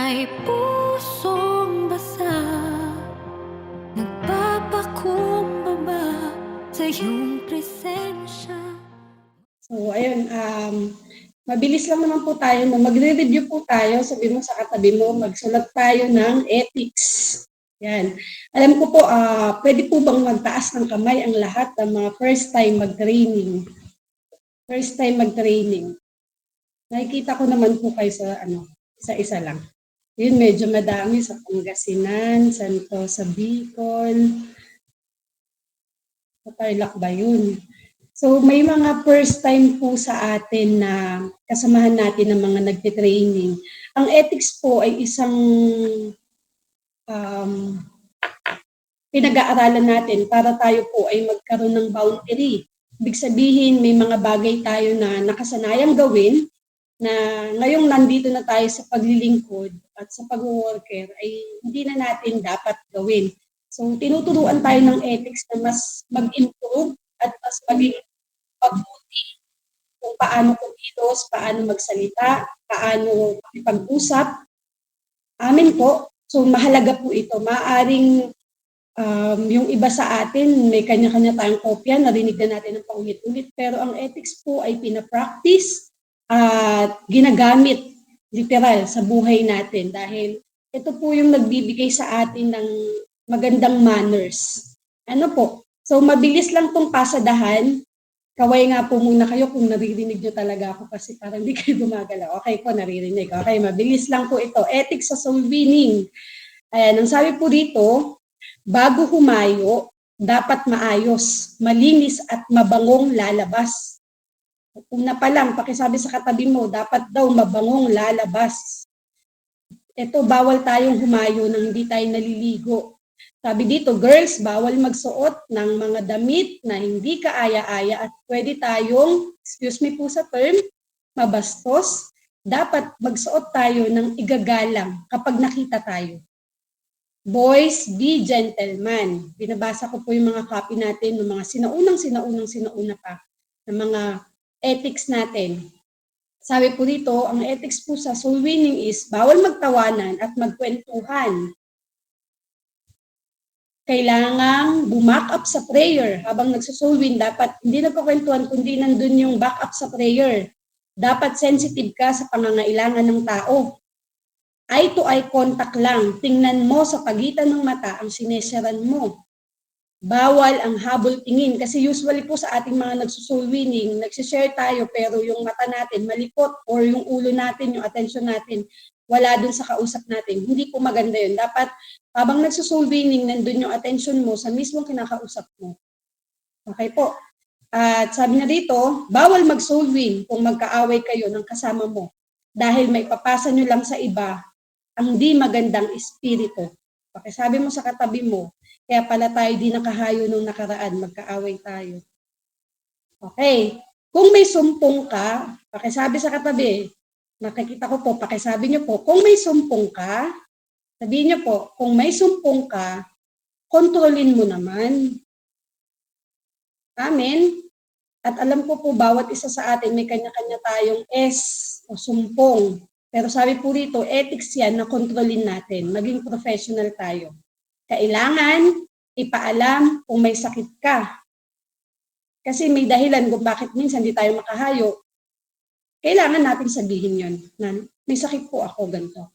May pusong basa, nagpapakumbaba sa iyong presensya. So, ayun, mabilis lang naman po tayo. Magre-review po tayo. Sabi mo sa katabi mo, magsulat tayo ng ethics. Yan. Alam ko po, pwede po bang magtaas ng kamay ang lahat ng mga first time mag-training? First time mag-training. Nakikita ko naman po kayo sa, isa-isa lang. Yun, medyo madami sa Pangasinan, sa Bicol, sa Tarlac ba yun? So may mga first time po sa atin na kasamahan natin ng mga nagte-training. Ang ethics po ay isang pinag-aaralan natin para tayo po ay magkaroon ng boundary. Ibig sabihin may mga bagay tayo na nakasanayang gawin na ngayong nandito na tayo sa paglilingkod at sa pag-worker ay hindi na natin dapat gawin. So tinuturuan tayo ng ethics na mas mag-improve at mas maging mabuti kung paano kumilos, paano magsalita, paano makipag-usap. Amin po. So mahalaga po ito. Maaring yung iba sa atin, may kanya-kanya tayong kopya, narinig na natin ng paulit-ulit, pero ang ethics po ay pinapractice at ginagamit literal sa buhay natin dahil ito po yung nagbibigay sa atin ng magandang manners. Ano po? So mabilis lang tong pasadahan. Kaway nga po muna kayo kung naririnig nyo talaga ako kasi parang hindi kayo gumagalaw. Okay po, naririnig. Okay, mabilis lang po ito. Ethics sa soul winning. Ayan, ang sabi po dito, bago humayo, dapat maayos, malinis at mabangong lalabas. Una pa lang, pakisabi sa katabi mo, dapat daw mabangong lalabas. Ito, bawal tayong humayo nang hindi tayo naliligo. Sabi dito, girls, bawal magsuot ng mga damit na hindi kaaya-aya at pwede tayong, excuse me po sa term, mabastos. Dapat magsuot tayo ng igagalang kapag nakita tayo. Boys, be gentleman. Binabasa ko po yung mga copy natin, ng mga sinauna pa, ng mga ethics natin. Sabi po dito, ang ethics po sa soul winning is bawal magtawanan at magkwentuhan. Kailangang bumack up sa prayer. Habang nagsusoul win, dapat hindi nagkukwentuhan kundi nandun yung back up sa prayer. Dapat sensitive ka sa pangangailangan ng tao. Eye-to-eye contact lang. Tingnan mo sa pagitan ng mata ang sineseran mo. Bawal ang habol tingin kasi usually po sa ating mga nagsusoul winning, nagsishare tayo pero yung mata natin malipot or yung ulo natin, yung attention natin, wala dun sa kausap natin. Hindi po maganda yun. Dapat habang nagsusoul winning, nandun yung attention mo sa mismong kinakausap mo. Okay po. At sabi na dito, bawal mag-soul win kung magkaaway kayo ng kasama mo dahil may papasa nyo lang sa iba ang di magandang espiritu. Pakisabi mo sa katabi mo, kaya pala tayo di nakahayo nung nakaraan, magkaaway tayo. Okay. Kung may sumpong ka, pakisabi sa katabi, nakikita ko po, pakisabi nyo po, kung may sumpong ka, sabihin nyo po, kung may sumpong ka, kontrolin mo naman. Amen. At alam ko po, bawat isa sa atin may kanya-kanya tayong S o sumpong. Pero sabi po rito, ethics yan na kontrolin natin. Maging professional tayo. Kailangan ipaalam kung may sakit ka. Kasi may dahilan kung bakit minsan hindi tayo makahayo. Kailangan natin sabihin yon na may sakit po ako, ganito.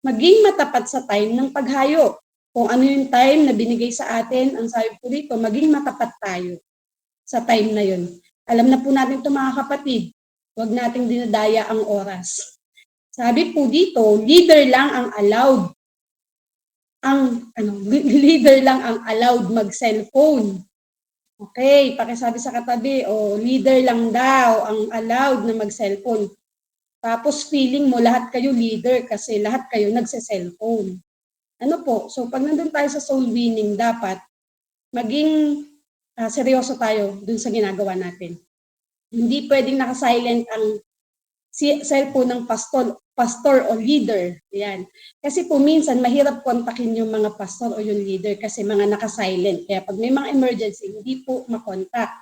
Maging matapat sa time ng paghayo. Kung ano yung time na binigay sa atin, ang sabi po rito, maging matapat tayo sa time na yon. Alam na po natin ito mga kapatid, huwag nating dinadaya ang oras. Sabi po dito, leader lang ang allowed. Leader lang ang allowed mag-cellphone. Okay, pakisabi sa katabi, leader lang daw ang allowed na mag-cellphone. Tapos feeling mo lahat kayo leader kasi lahat kayo nagse-cellphone. Ano po? So pag nandun tayo sa soul winning, dapat maging seryoso tayo dun sa ginagawa natin. Hindi pwedeng naka-silent ang cellphone ng pastor o leader. Yan. Kasi po minsan mahirap kontakin yung mga pastor o yung leader kasi mga naka-silent. Kaya pag may mga emergency, hindi po makontak.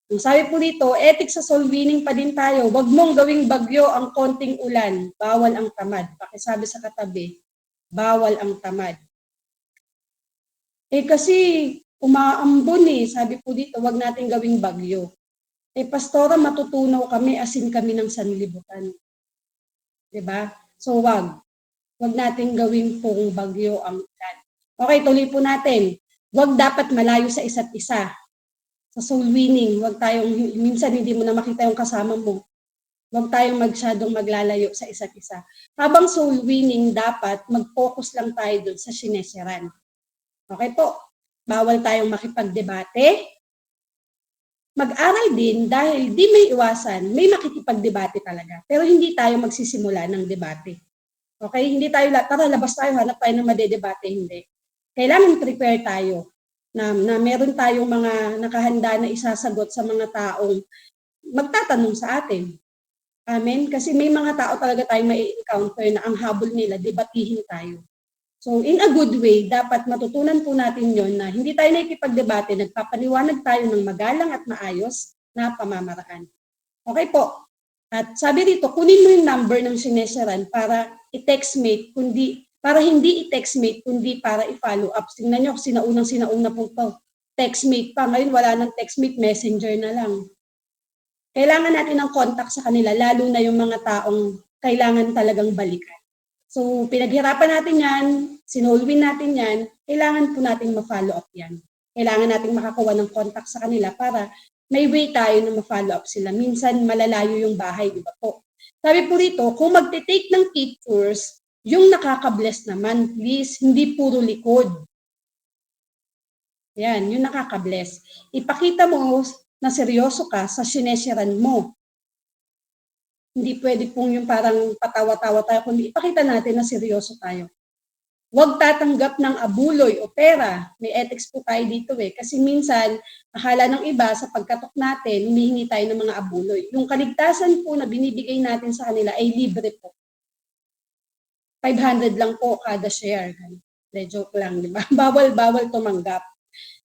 Ang sabi po dito, ethics sa soul winning pa din tayo. Huwag mong gawing bagyo ang konting ulan. Bawal ang tamad. Pakisabi sa katabi, bawal ang tamad. Kasi umaambon sabi po dito, wag natin gawing bagyo. Pastora, matutunaw kami, asin kami ng sanlibutan. Diba? So wag natin gawing pong bagyo ang ulan. Okay, tuloy po natin. Wag dapat malayo sa isa't isa. Sa soul winning, wag tayong, minsan hindi mo na makita yung kasama mo. Huwag tayong masyadong maglalayo sa isa't isa. Habang soul winning, dapat mag-focus lang tayo dun sa sinesiran. Okay po? Bawal tayong makipagdebate. Mag-aral din dahil di may iwasan, may makikipagdebate talaga. Pero hindi tayo magsisimula ng debate. Okay? Hindi tayo, tara labas tayo, hanap tayo ng madedebate, hindi. Kailangan prepare tayo na meron tayong mga nakahanda na isasagot sa mga taong magtatanong sa atin. Amen? Kasi may mga tao talaga tayong mai-encounter na ang habol nila, debatihin tayo. So, in a good way, dapat matutunan po natin yon na hindi tayo nakikipagdebate, nagpapaliwanag tayo ng magalang at maayos na pamamaraan. Okay po. At sabi rito, kunin mo yung number ng sineseran para i-textmate, para hindi i-textmate, kundi para i-follow up. Tingnan nyo, sinauna po ito. Textmate pa. Ngayon, wala nang textmate, messenger na lang. Kailangan natin ng contact sa kanila, lalo na yung mga taong kailangan talagang balikan. So, pinaghirapan natin yan, sinolwin natin yan, kailangan po natin ma-follow up yan. Kailangan natin makakuha ng contact sa kanila para may way tayo na ma-follow up sila. Minsan, malalayo yung bahay, di ba po? Sabi po rito, kung magte-take ng pictures, yung nakaka-bless naman, please, hindi puro likod. Yan, yung nakaka-bless. Ipakita mo na seryoso ka sa sinesiran mo. Hindi pwede pong yung parang patawa-tawa tayo, kundi ipakita natin na seryoso tayo. Huwag tatanggap ng abuloy o pera. May ethics po tayo dito kasi minsan, akala ng iba sa pagkatok natin, humihingi tayo ng mga abuloy. Yung kaligtasan po na binibigay natin sa kanila ay libre po. 500 lang po kada share. Joke lang, di ba? Bawal tumanggap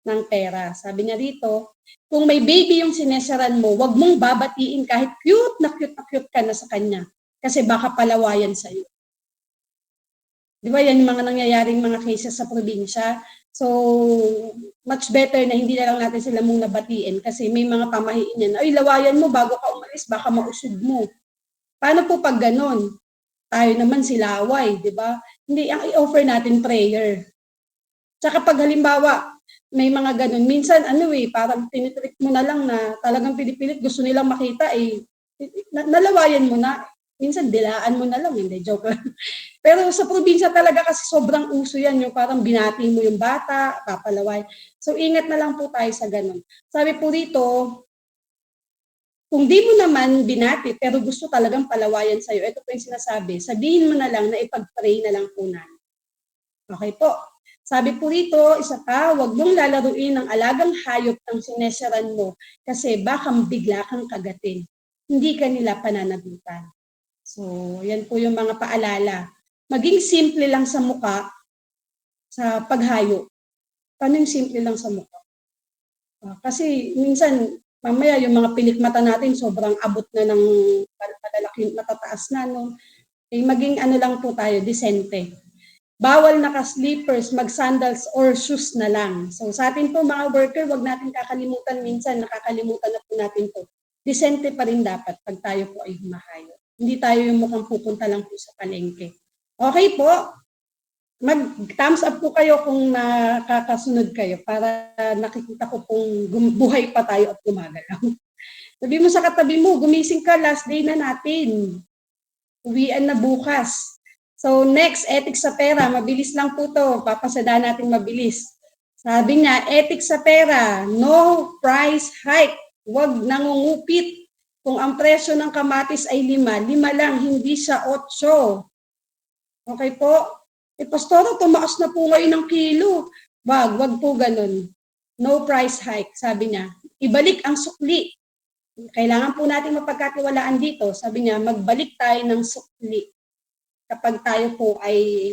ng pera. Sabi niya rito, kung may baby yung sinesaran mo, wag mong babatiin kahit cute na cute ka na sa kanya. Kasi baka palawayan sa'yo. Di ba yan yung mga nangyayaring mga cases sa probinsya? So, much better na hindi na lang natin sila mong nabatiin kasi may mga pamahiin yan. Ay, lawayan mo bago ka umalis, baka mausog mo. Paano po pag ganon? Tayo naman silaway, di ba? Hindi, ang i-offer natin prayer. Tsaka pag halimbawa, may mga ganun. Minsan, parang tinitreat mo na lang na talagang pinipilit, gusto nilang makita, nalawayan mo na. Minsan, dilaan mo na lang, hindi, joke lang. Pero sa probinsya talaga kasi sobrang uso yan, yung parang binati mo yung bata, papalaway. So, ingat na lang po tayo sa ganun. Sabi po rito, kung di mo naman binati, pero gusto talagang palawayan sa'yo, ito po yung sinasabi, sabihin mo na lang na ipag-pray na lang po namin. Okay po. Sabi po rito, isa pa, huwag mong lalaruin ng alagang hayop ng sinesaran mo kasi baka bigla kang kagatin. Hindi ka nila pananagutan. So, yan po yung mga paalala. Maging simple lang sa muka sa paghayo. Paano yung simple lang sa muka? Kasi minsan, mamaya yung mga pilik mata natin sobrang abot na ng malalaking matataas na. No? Maging lang po tayo, disente. Bawal naka-slippers, mag-sandals or shoes na lang. So sa atin po mga worker, wag natin kakalimutan minsan, nakakalimutan na po natin to. Disente pa rin dapat pag tayo po ay humahayo. Hindi tayo yung mukhang pupunta lang po sa palengke. Okay po, mag-thumbs up po kayo kung nakakasunod kayo para nakikita ko kung buhay pa tayo at gumagalaw. Sabi mo sa katabi mo, gumising ka, last day na natin. Uwian na bukas. So next, ethics sa pera. Mabilis lang po to. Papasada natin mabilis. Sabi niya, ethics sa pera. No price hike. Huwag nangungupit. Kung ang presyo ng kamatis ay 5 lang, hindi siya 8. Okay po? Pastoro, tumaas na po ngayon ng kilo. Wag po ganun. No price hike, sabi niya. Ibalik ang sukli. Kailangan po natin mapagkatiwalaan dito. Sabi niya, magbalik tayo ng sukli. Kapag tayo po ay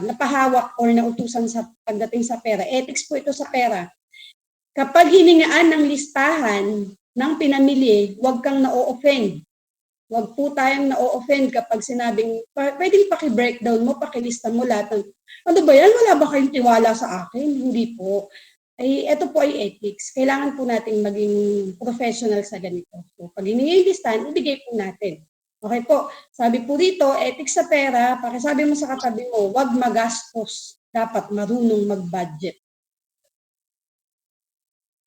napahawak or nautusan sa pagdating sa pera. Ethics po ito sa pera. Kapag hiningaan ng listahan ng pinamili, huwag kang na-offend. Huwag po tayong na-offend kapag sinabing, pwedeng paki-breakdown mo, pakilista mo lahat ng, ano ba yan? Wala ba kayong tiwala sa akin? Hindi po. Ay, ito po ay ethics. Kailangan po nating maging professional sa ganito. So, pag hiningi yung listahan, ibigay po natin. Okay po. Sabi po dito, ethics sa pera, pakisabi mo sa katabi mo, huwag magastos. Dapat marunong mag-budget.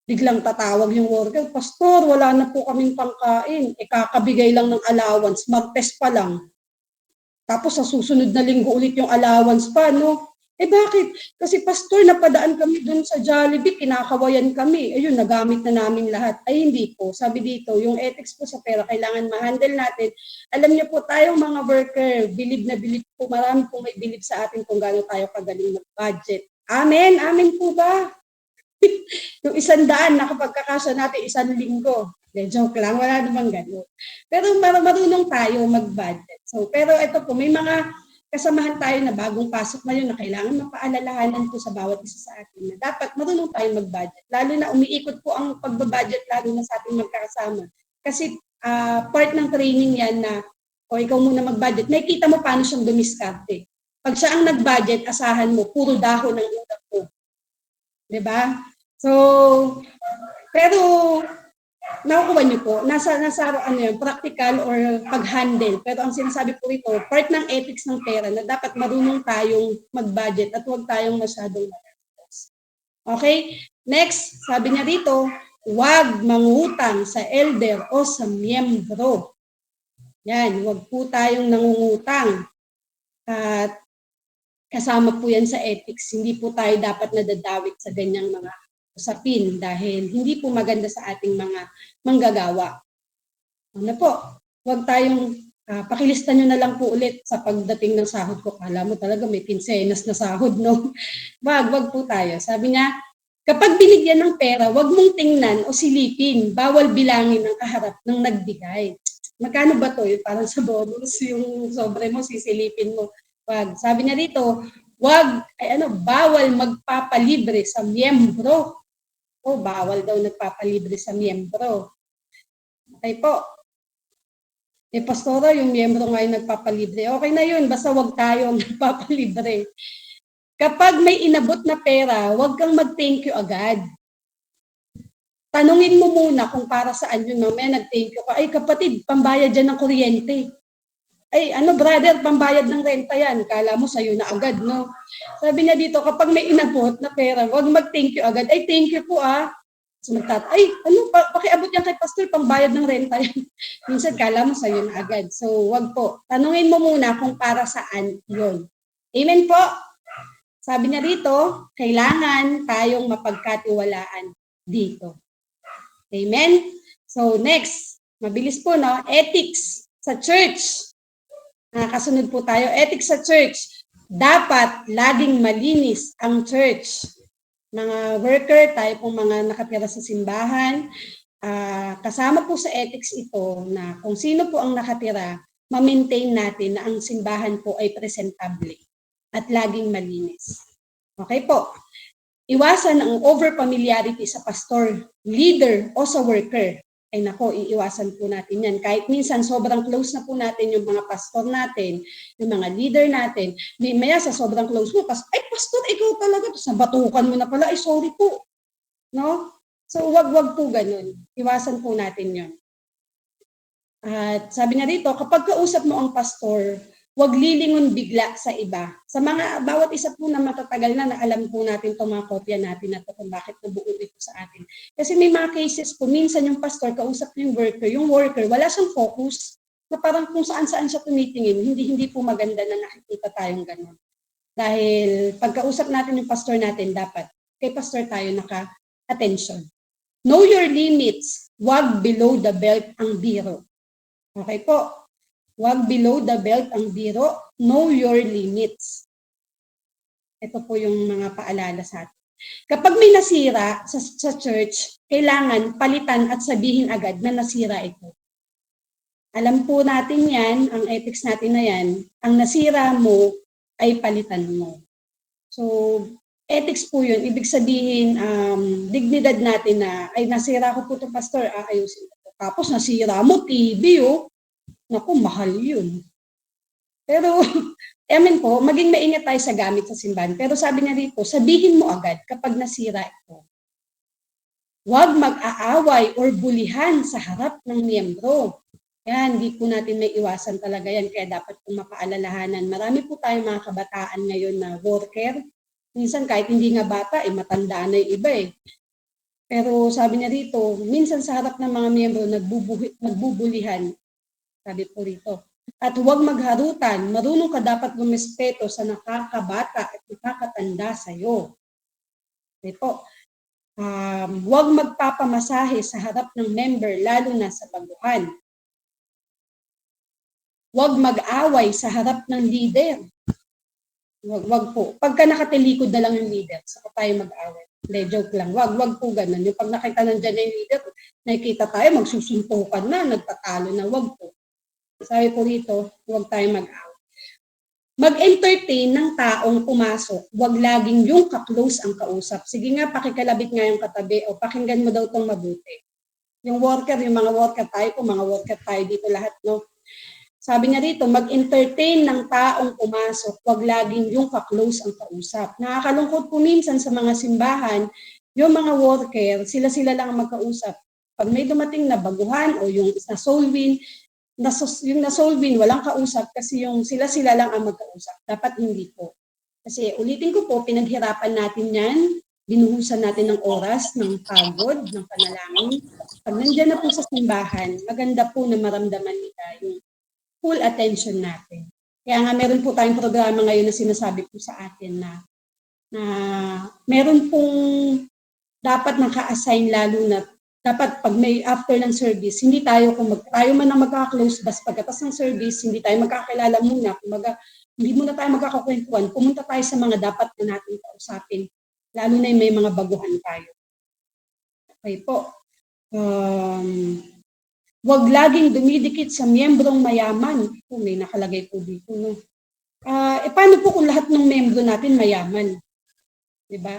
Biglang tatawag yung worker, Pastor, wala na po kaming pangkain. Kakabigay lang ng allowance, mag-test pa lang. Tapos sa susunod na linggo ulit yung allowance pa, no? Bakit? Kasi Pastor, napadaan kami dun sa Jollibee, kinakawayan kami. Ayun, nagamit na namin lahat. Ay, hindi po. Sabi dito, yung ethics po sa pera, kailangan ma-handle natin. Alam niyo po, tayong mga worker, bilib na bilib po, marami po may bilib sa atin kung gaano tayo kagaling mag-budget. Amen? Amen po ba? Yung 100 nakapagkakasya natin 1 linggo. Joke lang, wala namang gano'n. Pero marunong tayo mag-budget. So, pero ito po, may mga kasamahan tayo na bagong pasok na yun na kailangan mapaalalahanan po sa bawat isa sa atin na dapat marunong tayo mag-budget. Lalo na umiikot po ang pagbabudget lalo na sa ating magkakasama. Kasi part ng training yan na o ikaw muna mag-budget, nakikita mo paano siyang dumiskarte. Pag siya ang nag-budget, asahan mo, puro dahon ng utak mo. Diba? So, pero nakukuha niyo po, nasa ano yan, practical or pag-handle. Pero ang sinasabi po ito, part ng ethics ng pera na dapat marunong tayong mag-budget at huwag tayong masyadong magastos. Okay? Next, sabi niya dito, huwag mangutang sa elder o sa miyembro. Yan, huwag po tayong nangungutang. At kasama po yan sa ethics. Hindi po tayo dapat nadadawit sa ganyang mga usapin dahil hindi po maganda sa ating mga manggagawa. Ano po, huwag tayong pakilista nyo na lang po ulit sa pagdating ng sahod ko. Kala mo talaga may pinsenas na sahod, no? Wag po tayo. Sabi niya, kapag binigyan ng pera, huwag mong tingnan o silipin. Bawal bilangin ang kaharap ng nagbigay. Magkano ba to? Parang sa bonus, yung sobre mo, sisilipin mo. Wag. Sabi niya dito, bawal magpapalibre sa miyembro. Bawal daw nagpapalibre sa miyembro. Okay po. Pastora, yung miyembro ngayon nagpapalibre. Okay na yun, basta wag tayong nagpapalibre. Kapag may inabot na pera, wag kang mag-thank you agad. Tanungin mo muna kung para saan yun. Mamaya nag-thank you ka. Ay kapatid, pambayad dyan ng kuryente. Ay, brother, pambayad ng renta yan. Kala mo sa'yo na agad, no? Sabi niya dito, kapag may inabot na pera, huwag mag-thank you agad. Ay, thank you po So, pakiabot yan kay pastor, pambayad ng renta yan. Minsan, kala mo sa'yo na agad. So, huwag po. Tanungin mo muna kung para saan yun. Amen po? Sabi niya dito, kailangan tayong mapagkatiwalaan dito. Amen? So, next, mabilis po, no? Ethics sa church. Kasunod po tayo. Ethics sa church. Dapat laging malinis ang church. Mga worker, tayo pong mga nakatira sa simbahan. Kasama po sa ethics ito na kung sino po ang nakatira, ma-maintain natin na ang simbahan po ay presentable at laging malinis. Okay po. Iwasan ang over-familiarity sa pastor, leader o sa worker. Ay nako, iiwasan po natin yan. Kahit minsan sobrang close na po natin yung mga pastor natin, yung mga leader natin, maya sa sobrang close mo, ay pastor, ikaw talaga, tapos nabatukan mo na pala, ay sorry po. No? So wag po ganun. Iwasan po natin yun. At sabi nga dito, kapag kausap mo ang pastor, wag lilingon bigla sa iba. Sa bawat isa po na matatagal na alam po natin itong mga kopya natin na ito kung bakit nabuo ito sa atin. Kasi may mga cases po, minsan yung pastor, kausap yung worker, wala siyang focus. Na parang kung saan-saan siya tumitingin, hindi po maganda na nakikita tayong gano'n. Dahil pagkausap natin yung pastor natin, dapat kay pastor tayo naka-attention. Know your limits. Wag below the belt ang biro. Okay po. Wag below the belt ang biro, know your limits. Ito po yung mga paalala sa atin. Kapag may nasira sa church, kailangan palitan at sabihin agad na nasira ito. Alam po natin yan, ang ethics natin na yan, ang nasira mo ay palitan mo. So, ethics po yun. Ibig sabihin, dignidad natin na, ay nasira ko po ito, pastor, ayusin ko. Tapos nasira mo, TV, naku, mahal yun. Pero, po, maging maingat tayo sa gamit sa simbahan. Pero sabi niya rito, sabihin mo agad kapag nasira ito. Huwag mag-aaway or bulihan sa harap ng miyembro. Yan, hindi po natin may iwasan talaga yan. Kaya dapat pong mapaalalahanan. Marami po tayong mga kabataan ngayon na worker. Minsan kahit hindi nga bata, matanda na yung iba eh. Pero sabi niya rito, minsan sa harap ng mga miyembro, nagbubulihan. Sabi po rito. At huwag magharutan. Marunong ka dapat lumispeto sa nakakabata at nakakatanda sa iyo. Sabi po, huwag magpapamasahe sa harap ng member, lalo na sa baguhan. Huwag mag-away sa harap ng leader. Wag po. Pagka nakatilikod na lang yung leader, saka tayo mag-away. Hindi, joke lang. Wag po ganun. Yung pag nakita nandiyan na yung leader, nakikita tayo, magsusuntukan na, nagtatalo na. Wag po. Sabi po rito, huwag tayo mag-away. Mag-entertain ng taong pumasok. Huwag laging yung ka-close ang kausap. Sige nga, pakikalabit nga yung katabi o pakinggan mo daw tong mabuti. Yung mga worker tayo po, mga worker tayo dito lahat, no? Sabi niya rito, mag-entertain ng taong pumasok, huwag laging yung ka-close ang kausap. Nakakalungkot po minsan sa mga simbahan, yung mga worker, sila-sila lang ang magkausap. Pag may dumating na baguhan o yung na-soul win, walang kausap kasi yung sila-sila lang ang magkausap. Dapat hindi po. Kasi ulitin ko po, pinaghirapan natin yan, binuhusan natin ng oras, ng pagod, ng panalangin. Pag nandiyan na po sa simbahan, maganda po na maramdaman nila yung full attention natin. Kaya nga meron po tayong programa ngayon na sinasabi po sa atin na meron pong dapat naka-assign lalo na dapat pag may after ng service, hindi tayo tayo man ang magka-close bas pagkatas ng service, hindi tayo magkakilala muna, kumbaga hindi muna tayo magkakakwentuhan, pumunta tayo sa mga dapat na natin kausapin, lalo na yung may mga baguhan tayo. Okay po. Huwag laging dumidikit sa miyembrong mayaman. May nakalagay po dito, no? Paano po kung lahat ng miyembro natin mayaman? Diba?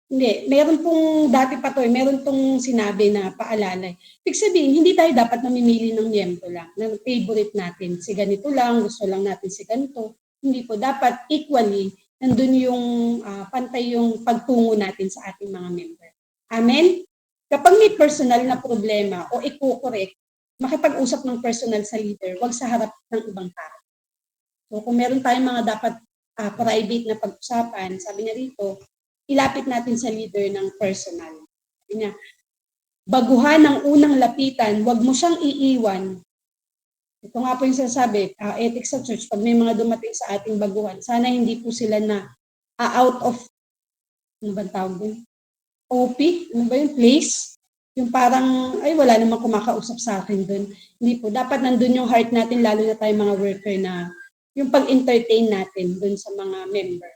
Hindi. Meron pong, dati pa to, meron pong sinabi na paalala. Ibig sabihin, hindi tayo dapat namimili ng miyembro lang, ng favorite natin. Si ganito lang, gusto lang natin si ganito. Hindi po. Dapat equally, nandun yung pantay yung pagtungo natin sa ating mga member. Amen? Kapag may personal na problema o i-correct, makipag-usap ng personal sa leader, wag sa harap ng ibang tao. So kung meron tayong mga dapat private na pag-usapan, sabi niya rito, ilapit natin sa leader ng personal. Sabi niya, baguhan ng unang lapitan, wag mo siyang iiwan. Ito nga po yung sinasabi, ethics sa church, pag may mga dumating sa ating baguhan, sana hindi po sila na out of, ano ba tawag din? OP, ano ba yung place? Yung parang, ay wala namang kumakausap sa akin doon. Hindi po. Dapat nandun yung heart natin, lalo na tayo mga worker na yung pag-entertain natin doon sa mga member.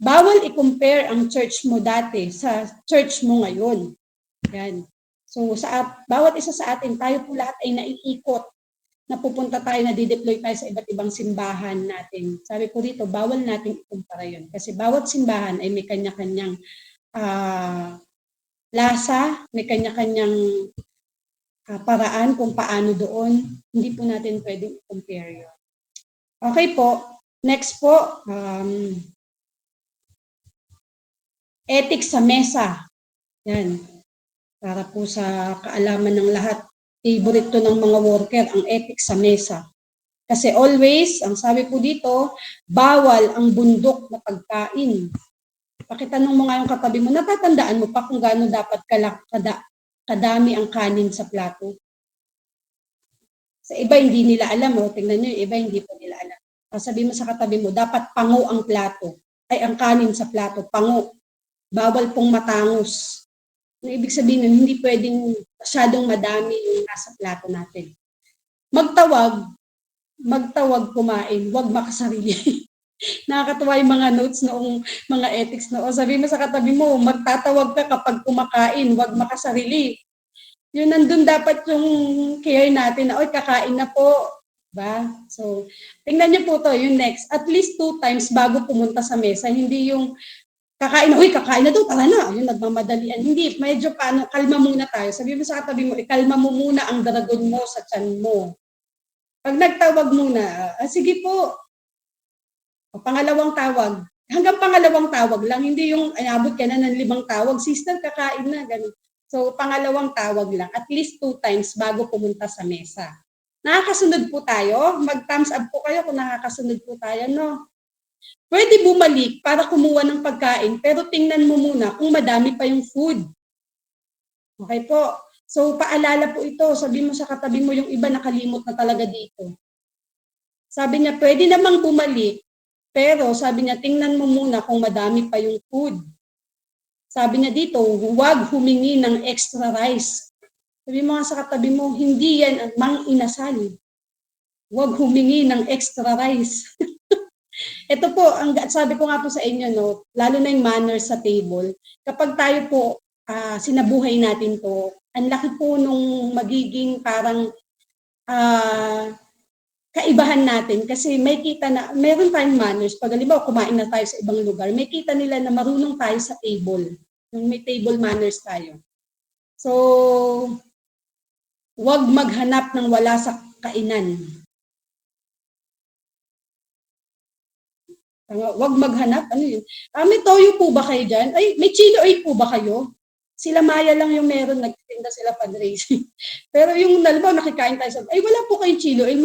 Bawal i-compare ang church mo dati sa church mo ngayon. Yan. So, bawat isa sa atin, tayo po lahat ay naiikot. Napupunta tayo, na-deploy tayo sa iba't ibang simbahan natin. Sabi ko dito, bawal natin ikumpara yun. Kasi bawat simbahan ay may kanya-kanyang lasa, may kanya-kanyang paraan kung paano doon. Hindi po natin pwedeng i-compare yun. Okay po. Next po, ethics sa mesa. Yan. Para po sa kaalaman ng lahat. Favorite to ng mga worker, ang ethics sa mesa. Kasi always, ang sabi po dito, bawal ang bundok na pagkain. Pakitanong mo nga yung katabi mo, natatandaan mo pa kung gaano dapat kadami ang kanin sa plato? Sa iba, hindi nila alam. Tingnan nyo, yung iba, hindi po nila alam. Sabi mo sa katabi mo, dapat pango ang plato. Ay, ang kanin sa plato, pango. Bawal pong matangos. Ang ibig sabihin nun, hindi pwedeng masyadong madami yung nasa plato natin. Magtawag kumain, huwag makasarili. Nakakatuwa yung mga notes noong mga ethics no. O sabi mo sa katabi mo, magtatawag ka kapag kumakain, huwag makasarili. Yun nandun dapat yung care natin na, oy, kakain na po. Diba? So, tingnan niyo po to, yung next. At least 2 times bago pumunta sa mesa. Hindi yung kakain na, uy, kakain na daw, tara na. Yung nagmamadalian. Hindi, medyo kalma muna tayo. Sabi mo sa katabi mo, ikalma mo muna ang dragon mo sa tiyan mo. Pag nagtawag muna, sige po. O pangalawang tawag. Hanggang pangalawang tawag lang, hindi yung abot ka na ng 5 tawag, sister, kakain na, ganun. So, pangalawang tawag lang, at least 2 times bago pumunta sa mesa. Nakakasunod po tayo? Mag-thumbs up po kayo kung nakakasunod po tayo, no? Pwede bumalik para kumuha ng pagkain, pero tingnan mo muna kung madami pa yung food. Okay po? So, paalala po ito. Sabi mo sa katabi mo, yung iba nakalimot na talaga dito. Sabi niya, pwede namang bumalik, pero sabi niya, tingnan mo muna kung madami pa yung food. Sabi niya dito, huwag humingi ng extra rice. Sabi mo nga sa katabi mo, hindi yan mang inasal. Huwag humingi ng extra rice. Ito po, sabi ko nga po sa inyo, no, lalo na yung manners sa table. Kapag tayo po sinabuhay natin to, ang laki po nung magiging parang kaibahan natin kasi may kita na, meron tayong manners. Pag halimbawa, kumain na tayo sa ibang lugar, may kita nila na marunong tayo sa table. Yung may table manners tayo. So, huwag maghanap ng wala sa kainan. Huwag maghanap, ano yun? May toyo po ba kayo dyan? Ay, may chili oil po ba kayo? Sila Maya lang yung meron, nagtitinda sila fundraising. Pero yung halimbawa, nakikain tayo sa, ay wala po kayong chili oil,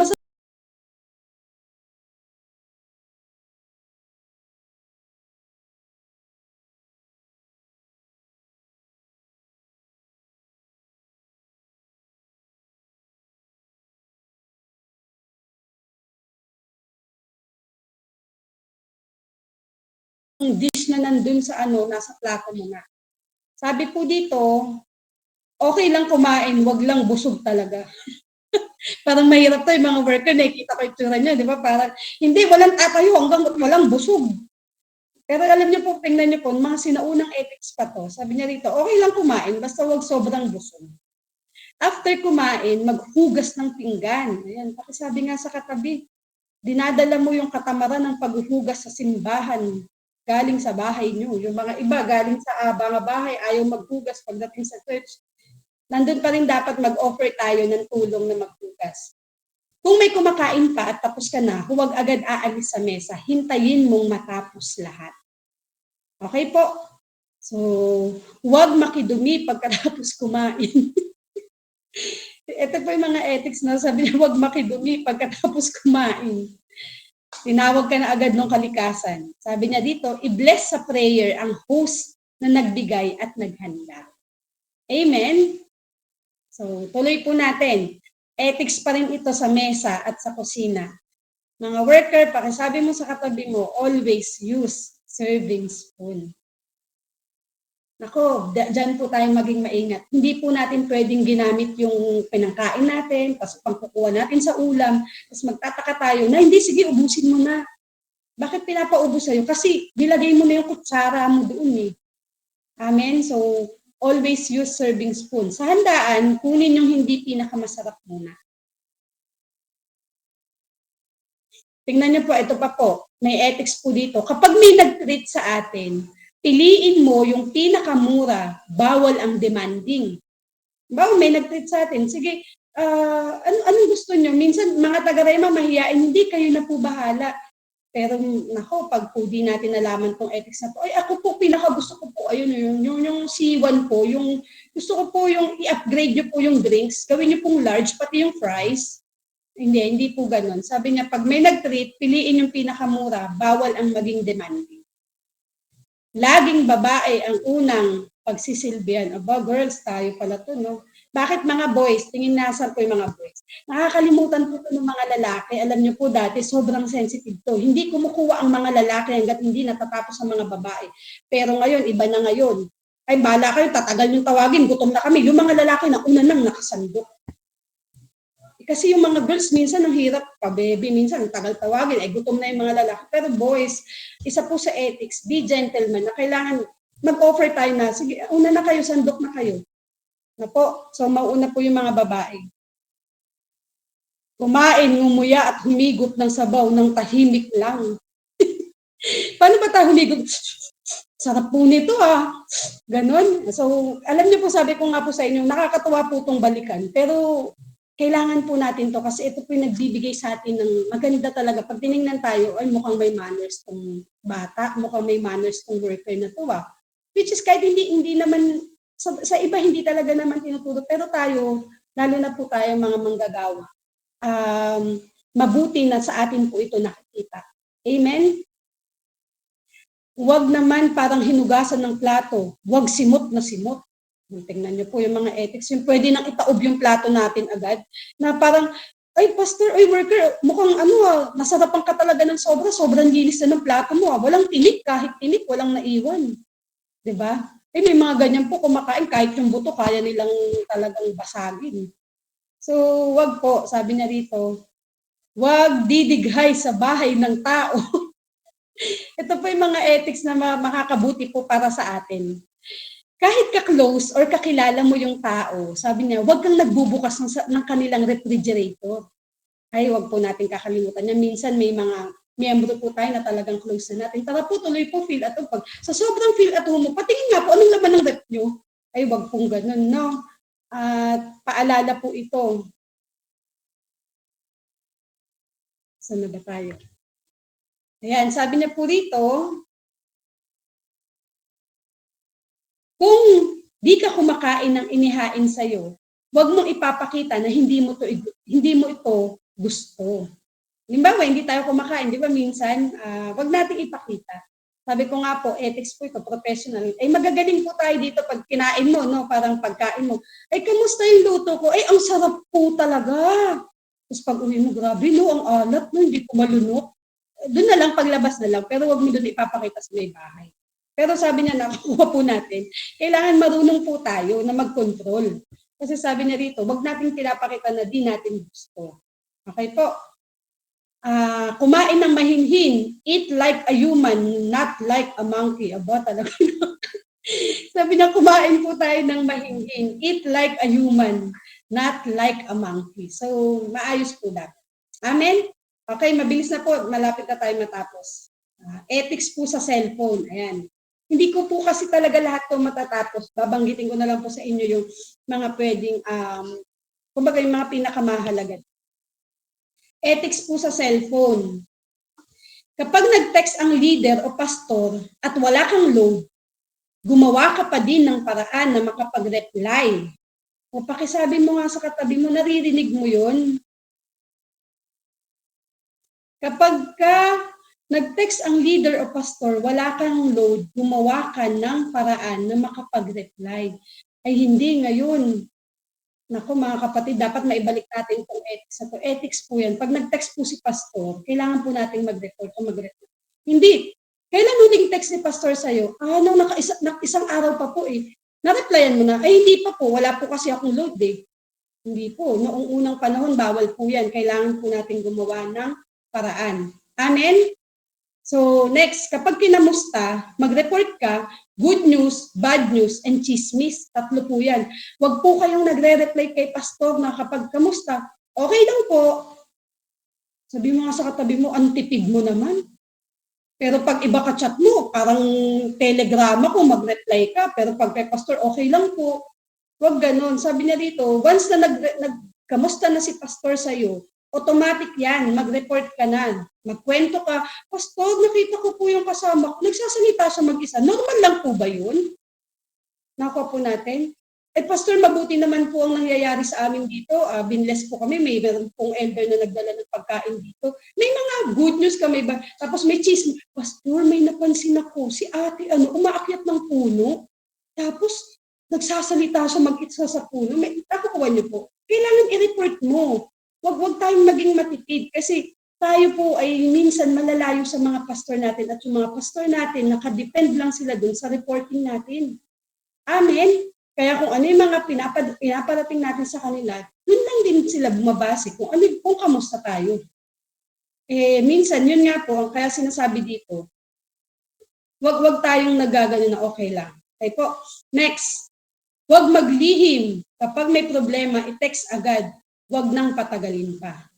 dish na nandun sa nasa plato mo na. Sabi po dito, okay lang kumain, wag lang busog talaga. Parang mahirap tayo mga worker, nakikita ko yung tura niya, di ba? Parang, hindi, walang tatayo hanggang walang busog. Pero alam niyo po, tingnan niyo po, mga sinaunang ethics pa to. Sabi niya rito, okay lang kumain, basta wag sobrang busog. After kumain, maghugas ng pinggan. Ayan, sabi nga sa katabi, dinadala mo yung katamaran ng paghuhugas sa simbahan galing sa bahay nyo. Yung mga iba galing sa mga bahay, ayaw maghugas pagdating sa church. Nandun pa rin dapat mag-offer tayo ng tulong na maghugas. Kung may kumakain pa at tapos ka na, huwag agad aalis sa mesa. Hintayin mong matapos lahat. Okay po? So, huwag makidumi pagkatapos kumain. Ito po yung mga ethics na sabi niya, huwag makidumi pagkatapos kumain. Tinawag ka na agad ng kalikasan. Sabi niya dito, i-bless sa prayer ang host na nagbigay at naghanda. Amen? So, tuloy po natin. Ethics pa rin ito sa mesa at sa kusina. Mga worker, pakisabi mo sa katabi mo, always use serving spoon. Nako, dyan po tayong maging maingat. Hindi po natin pwedeng ginamit yung pinangkain natin, tapos pangkukuha natin sa ulam, tapos magtataka tayo na hindi, sige, ubusin mo na. Bakit pinapaubos sa'yo? Kasi nilagay mo na yung kutsara mo doon eh. Amen? So, always use serving spoon. Sa handaan, kunin yung hindi pinakamasarap muna. Tingnan niyo po, ito pa po. May ethics po dito. Kapag may nag-treat sa atin, piliin mo yung pinakamura, bawal ang demanding. Bawal may nag-treat sa atin, sige, anong gusto nyo? Minsan, mga taga-Rema, mahiyain, hindi kayo na po bahala. Pero, nako, pag po di natin nalaman tong ethics na to, ay ako po, pinaka-gusto ko po, ayun, yung C1 po, yung gusto ko po yung i-upgrade nyo po yung drinks, gawin nyo pong large, pati yung fries. Hindi po ganun. Sabi niya, pag may nag-treat, piliin yung pinakamura, bawal ang maging demanding. Laging babae ang unang pagsisilbihan. Aba, girls, tayo pala to, no? Bakit mga boys? Tingin nasan po yung mga boys. Nakakalimutan po ito ng mga lalaki. Alam niyo po dati, sobrang sensitive to. Hindi kumukuha ang mga lalaki hanggat hindi natatapos ang mga babae. Pero ngayon, iba na ngayon. Ay, bala kayo, tatagal yung tawagin, gutom na kami. Yung mga lalaki na una nang nakasandok. Kasi yung mga girls, minsan ang hirap pa, baby, minsan ang tagal tawagin, ay gutom na yung mga lalaki. Pero boys, isa po sa ethics, be gentleman, na kailangan mag-offer tayo na, sige, una na kayo, sandok na kayo. Na po, so mauna po yung mga babae. Kumain, ngumuya at humigot ng sabaw ng tahimik lang. Paano ba tayo humigot? Sarap po nito Ganon. So, alam niyo po, sabi ko nga po sa inyo, nakakatuwa po itong balikan. Pero, kailangan po natin to kasi ito po yung nagbibigay sa atin ng maganda talaga. Pag tinignan tayo, ay mukhang may manners tong bata, mukhang may manners tong worker na to Which is kahit hindi naman, sa iba hindi talaga naman tinuturo, pero tayo, lalo na po tayo mga manggagawa, mabuti na sa atin po ito nakikita. Amen? Huwag naman parang hinugasan ng plato, huwag simot na simot. Tingnan niyo po yung mga ethics, yung pwede nang itaob yung plato natin agad, na parang, ay pastor, ay worker, mukhang nasarapan ka talaga ng sobrang linis na ng plato mo walang tinik, kahit tinik, walang naiwan. Diba? May mga ganyan po kumakain, kahit yung buto, kaya nilang talagang basagin. So, wag po, sabi niya rito, wag didighay sa bahay ng tao. Ito po yung mga ethics na makakabuti po para sa atin. Kahit ka-close or kakilala mo yung tao, sabi niya, huwag kang nagbubukas ng kanilang refrigerator. Ay, huwag po natin kakalimutan niya. Minsan may mga miyembro po tayo na talagang close na natin. Tara po, tuloy po, feel at home. Sa sobrang feel at home mo, patingin nga po, anong laman ng rep nyo? Ay, huwag pong ganun, no? At paalala po ito. Saan na ba tayo? Ayan, sabi niya po rito, kung di ka kumakain ng inihain sa'yo, huwag mong ipapakita na hindi mo ito gusto. Halimbawa, hindi tayo kumakain, di ba minsan, huwag nating ipakita. Sabi ko nga po, ethics po ito, professional. Ay magagaling po tayo dito pag kinain mo, no? Parang pagkain mo. Ay, kamusta yung luto ko? Ay, ang sarap po talaga. Tapos pag uwi mo, grabe no, ang alat no, hindi ko malunok. Doon na lang, paglabas na lang, pero huwag mo doon ipapakita sa may bahay. Pero sabi niya, nakuha po natin, kailangan marunong po tayo na mag-control. Kasi sabi niya rito, huwag natin pinapakita na di natin gusto. Okay po? Kumain ng mahinhin, eat like a human, not like a monkey. Aba, talaga. Sabi niya, kumain po tayo ng mahinhin, eat like a human, not like a monkey. So, maayos po dapat. Amen? Okay, mabilis na po. Malapit na tayo matapos. Ethics po sa cellphone. Ayan. Hindi ko po kasi talaga lahat to matatapos. Babanggitin ko na lang po sa inyo yung mga pwedeng, kumbaga yung mga pinakamahalaga. Ethics po sa cellphone. Kapag nag-text ang leader o pastor at wala kang load, gumawa ka pa din ng paraan na makapag-reply. O pakisabi mo nga sa katabi mo, naririnig mo yun. Kapag nag-text ang leader o pastor, wala kang load, gumawa ka ng paraan na makapag-reply. Ay hindi ngayon. Naku mga kapatid, dapat maibalik natin itong ethics. Ito, ethics po yan. Pag nag-text po si pastor, kailangan po natin mag-report o mag-report. Hindi. Kailan huling text ni pastor sa'yo? Isang araw pa po eh. Na-replyan mo na? Ay hindi pa po. Wala po kasi akong load eh. Hindi po. Noong unang panahon, bawal po yan. Kailangan po natin gumawa ng paraan. Amen? So, next, kapag kinamusta, mag-report ka, good news, bad news, and chismis. Tatlo po yan. Huwag po kayong nagre-reply kay pastor na kapag kamusta, okay lang po. Sabi mo nga sa katabi mo, antipid mo naman. Pero pag iba ka chat mo, parang telegrama ko, mag-reply ka. Pero pag kay pastor, okay lang po. Huwag ganon. Sabi niya dito, once na kamusta na si pastor sa'yo, automatic yan, mag-report ka na. Magkwento ka, pastor, nakita ko po yung kasama ko. Nagsasalita siya mag-isa. Normal lang po ba yun? Nakuha po natin. Pastor, mabuti naman po ang nangyayari sa amin dito. Binless po kami. May meron pong elder na nagdala ng pagkain dito. May mga good news kami ba? Tapos may chismis. Pastor, may napansin ako. Si ate, umaakyat ng puno. Tapos, nagsasalita siya mag-isa sa puno. Nakukuha niyo po. Kailangan i-report mo. Huwag tayong maging matipid kasi tayo po ay minsan malalayo sa mga pastor natin at yung mga pastor natin, nakadepend lang sila dun sa reporting natin. Amen? Kaya kung ano yung mga pinaparating natin sa kanila, dun lang din sila bumabase kung kamusta tayo. Minsan, yun nga po, kaya sinasabi dito, huwag tayong nagagano na okay lang. Okay po. Next, huwag maglihim. Kapag may problema, i-text agad. Huwag nang patagalin pa.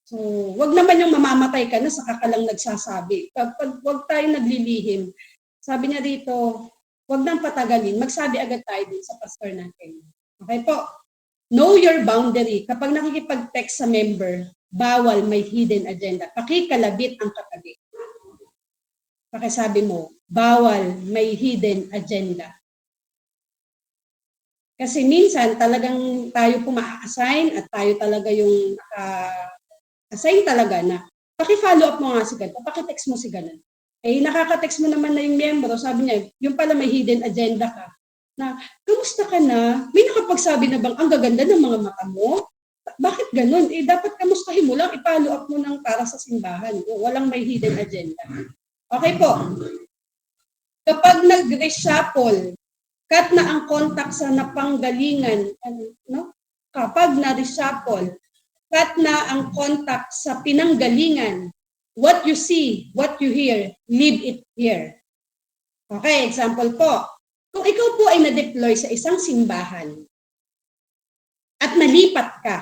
So, huwag naman yung mamamatay ka na saka ka lang nagsasabi. Kapag huwag tayong naglilihim, sabi niya dito, huwag nang patagalin, magsabi agad tayo din sa pastor natin. Okay po? Know your boundary. Kapag nakikipag-text sa member, bawal may hidden agenda. Pakikalabit ang katabi. Pakisabi mo, bawal may hidden agenda. Kasi minsan talagang tayo po ma-assign at tayo talaga yung assign talaga na paki-follow up mo nga si ganito, paki-text mo si ganun. Eh nakaka-text mo naman na yung miyembro, sabi niya, yung pala may hidden agenda ka. Na, kamusta ka na? May nakapagsabi na bang ang gaganda ng mga mata mo? Bakit ganun? Eh dapat kamustahin mo lang, i-follow up mo ng para sa simbahan. Walang may hidden agenda. Okay po. Kapag nag-reshuffle, cut na ang contact sa napanggalingan, no? Kapag na-reshuffle, cut na ang contact sa pinanggalingan, what you see, what you hear, leave it here. Okay, example po. Kung ikaw po ay na-deploy sa isang simbahan at nalipat ka,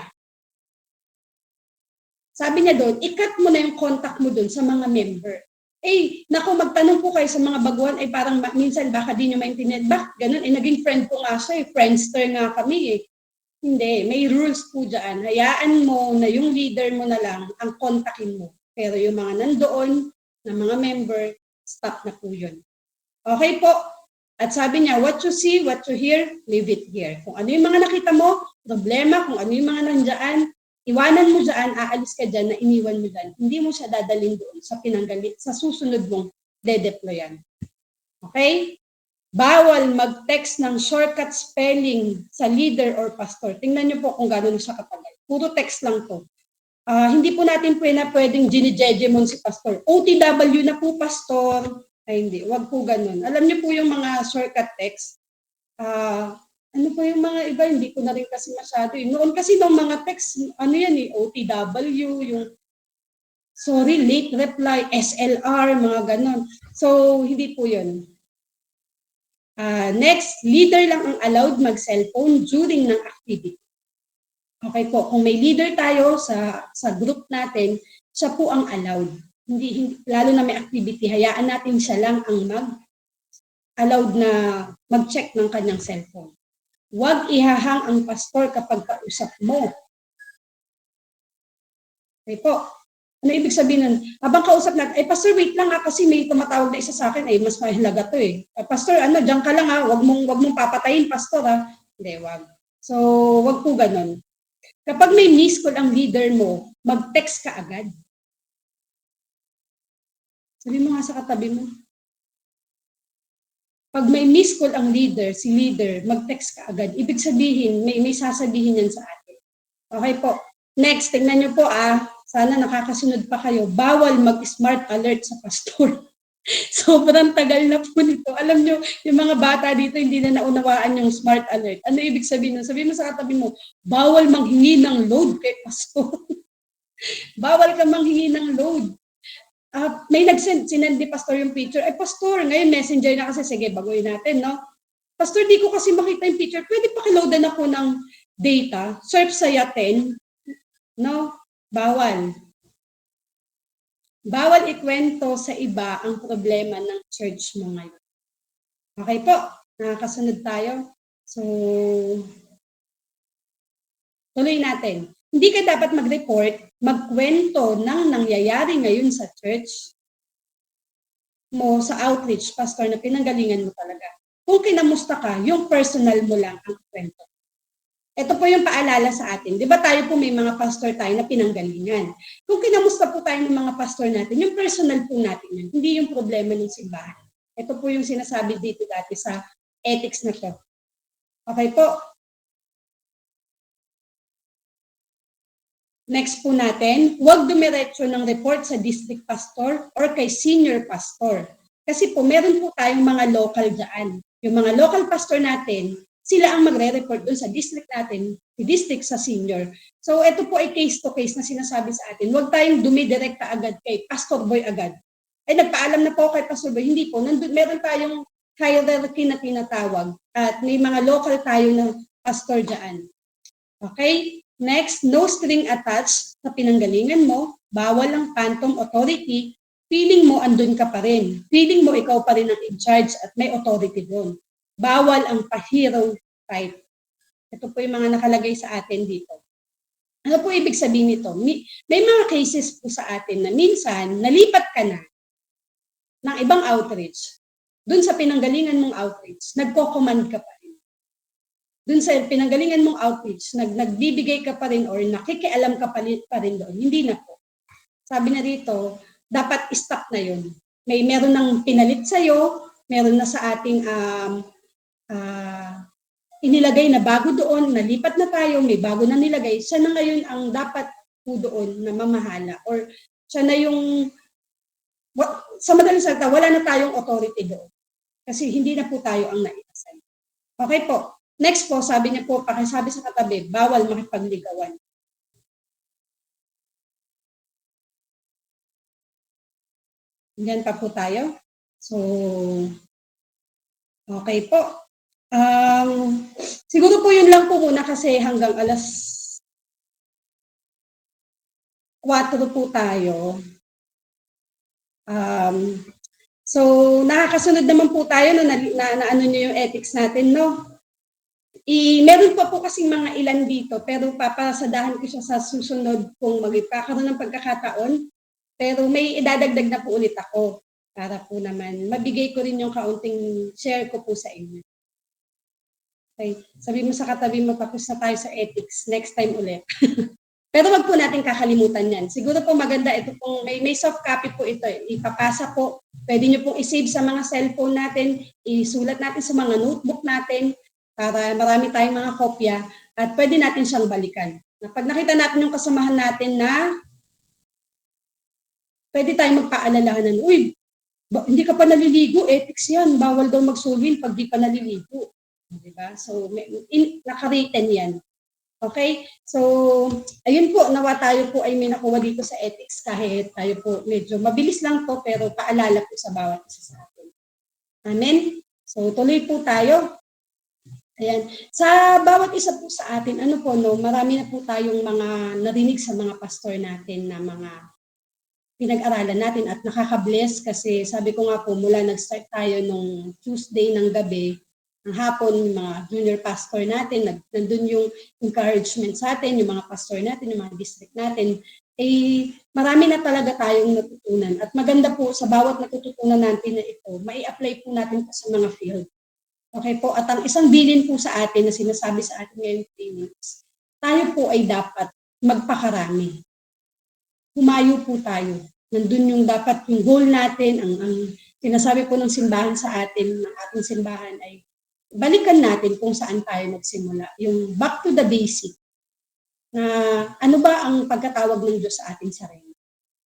sabi niya doon, i-cut mo na yung contact mo doon sa mga member. Eh, naku, magtanong po kayo sa mga baguhan, ay parang minsan baka di nyo maintindihan, bakit ganun? Eh, naging friend ko nga siya, friendster nga kami eh. Hindi, may rules po dyan. Hayaan mo na yung leader mo na lang ang kontakin mo. Pero yung mga nandoon, na mga member, stop na po yun. Okay po. At sabi niya, what you see, what you hear, leave it here. Kung ano yung mga nakita mo, problema, kung ano yung mga nandiyan, iwanan mo dyan, aalis ka dyan, na iniwan mo dyan. Hindi mo siya dadalhin doon sa pinanggalit, sa susunod mong de-deployan. Okay? Bawal mag-text ng shortcut spelling sa leader or pastor. Tingnan niyo po kung gano'n siya katagal. Puro text lang to. Hindi po natin pwedeng ginijegemon si pastor. OTW na po, pastor. Ay hindi, wag po gano'n. Alam niyo po yung mga shortcut text. Ano po yung mga iba, hindi ko na rin kasi masyado. Noon kasi ng mga text, ano yan eh, OTW, yung sorry, late reply, SLR, mga ganon. So, hindi po yun. Next, leader lang ang allowed mag-cellphone during ng activity. Okay po, kung may leader tayo sa group natin, siya po ang allowed. Hindi, lalo na may activity, hayaan natin siya lang ang allowed na mag-check ng kanyang cellphone. Huwag ihahang ang pastor kapag kausap mo. Okay po. Ano ibig sabihin nun? Habang kausap natin, pastor, wait lang kasi may tumatawag na isa sa akin, mas mahalaga to eh. Pastor, diyan ka lang wag mong papatayin, pastor Hindi, wag. So, wag po ganun. Kapag may miss call ang leader mo, mag-text ka agad. Sabi mo nga sa katabi mo. Pag may miss call ang leader, si leader, mag-text ka agad. Ibig sabihin, may sasabihin yan sa atin. Okay po. Next, tingnan nyo po sana nakakasunod pa kayo. Bawal mag-smart alert sa pastor. Sobrang tagal na po nito. Alam nyo, yung mga bata dito hindi na naunawaan yung smart alert. Ano ibig sabihin nun? Sabihin mo sa katabi mo, bawal manghingi ng load kay pastor. Bawal ka manghingi ng load. May sinend ni pastor yung picture. Pastor, ngayon messenger na kasi, sige, baguhin natin, no? Pastor, di ko kasi makita yung picture. Pwede pakiloadan ako ng data. Search sa Yaten. No? Bawal. Bawal ikwento sa iba ang problema ng church mo ngayon. Okay po? Nakakasunod tayo. So, tuloy natin. Hindi ka dapat mag-report, magkwento ng nangyayari ngayon sa church mo, sa outreach, pastor, na pinanggalingan mo talaga. Kung kinamusta ka, yung personal mo lang ang kwento. Ito po yung paalala sa atin. Di ba tayo po may mga pastor tayo na pinanggalingan? Kung kinamusta po tayo ng mga pastor natin, yung personal po natin yun, hindi yung problema ng simbahan. Ito po yung sinasabi dito dati sa ethics na to. Okay po? Next po natin, huwag dumiretso ng report sa district pastor or kay senior pastor. Kasi po, meron po tayong mga local dyan. Yung mga local pastor natin, sila ang magre-report doon sa district natin, si district sa senior. So, ito po ay case-to-case na sinasabi sa atin. Huwag tayong dumidirekta agad kay Pastor Boy agad. Ay, nagpaalam na po kay Pastor Boy. Hindi po. Meron tayong hierarchy na tinatawag at may mga local tayo na pastor dyan. Okay? Next, no string attached sa pinanggalingan mo, bawal ang phantom authority, feeling mo andun ka pa rin. Feeling mo ikaw pa rin ang in charge at may authority doon. Bawal ang pa-hero type. Ito po yung mga nakalagay sa atin dito. Ano po ibig sabihin nito? May mga cases po sa atin na minsan, nalipat ka na ng ibang outreach. Doon sa pinanggalingan mong outreach, nagko-command ka pa rin. Doon sa pinanggalingan mong outreach, nagbibigay ka pa rin or nakikialam ka pa rin doon. Hindi na po. Sabi na dito, dapat stop na yun. Meron nang pinalit sa'yo, meron na sa ating inilagay na bago doon, nalipat na tayo, may bago na nilagay. Siya na ngayon ang dapat po doon na mamahala. Or siya na yung, sa madaling salita, wala na tayong authority doon. Kasi hindi na po tayo ang naiasay. Okay po. Next po, sabi niya po, pakisabi sa katabi, bawal makipagligawan. Yan pa po tayo. So, okay po. Siguro po yun lang po muna kasi hanggang alas 4 po tayo. So, nakakasunod naman po tayo na ano nyo yung ethics natin, no? Meron pa po kasing mga ilan dito, pero papasadahan ko siya sa susunod kung magkakaroon ng pagkakataon. Pero may idadagdag na po ulit ako para po naman mabigay ko rin yung kaunting share ko po sa inyo. Okay. Sabi mo sa katabi mo, tapos na tayo sa ethics. Next time ulit. Pero wag po natin kakalimutan yan. Siguro po maganda ito pong, may soft copy po ito. Ipapasa po. Pwede nyo pong isave sa mga cellphone natin. Isulat natin sa mga notebook natin para marami tayong mga kopya at pwede natin siyang balikan. Pag nakita natin yung kasamahan natin na pwede tayong magpaalalahanan, uy, hindi ka pa naliligo, ethics yan, bawal daw mag-swimming pag di pa naliligo. Diba? So, naka-written yan. Okay? So, ayun po, nawa tayo po ay may nakuha dito sa ethics kahit tayo po medyo mabilis lang to pero paalala po sa bawat isa sa atin. Amen? So, tuloy po tayo. Ayan. Sa bawat isa po sa atin, ano po, no, marami na po tayong mga narinig sa mga pastor natin na mga pinag-aralan natin at nakaka-bless kasi sabi ko nga po, mula nag-start tayo nung Tuesday ng gabi, ng hapon, mga junior pastor natin, nandun yung encouragement sa atin, yung mga pastor natin, yung mga district natin, marami na talaga tayong natutunan. At maganda po sa bawat natututunan natin na ito, mai-apply po natin sa mga field. Okay po, at ang isang bilin po sa atin na sinasabi sa atin ngayong trainings, tayo po ay dapat magpakarami. Humayo po tayo. Nandun yung dapat yung goal natin, ang sinasabi po ng simbahan sa atin, ng ating simbahan ay balikan natin kung saan tayo nagsimula. Yung back to the basic. Na ano ba ang pagkatawag ng Diyos sa ating sarili.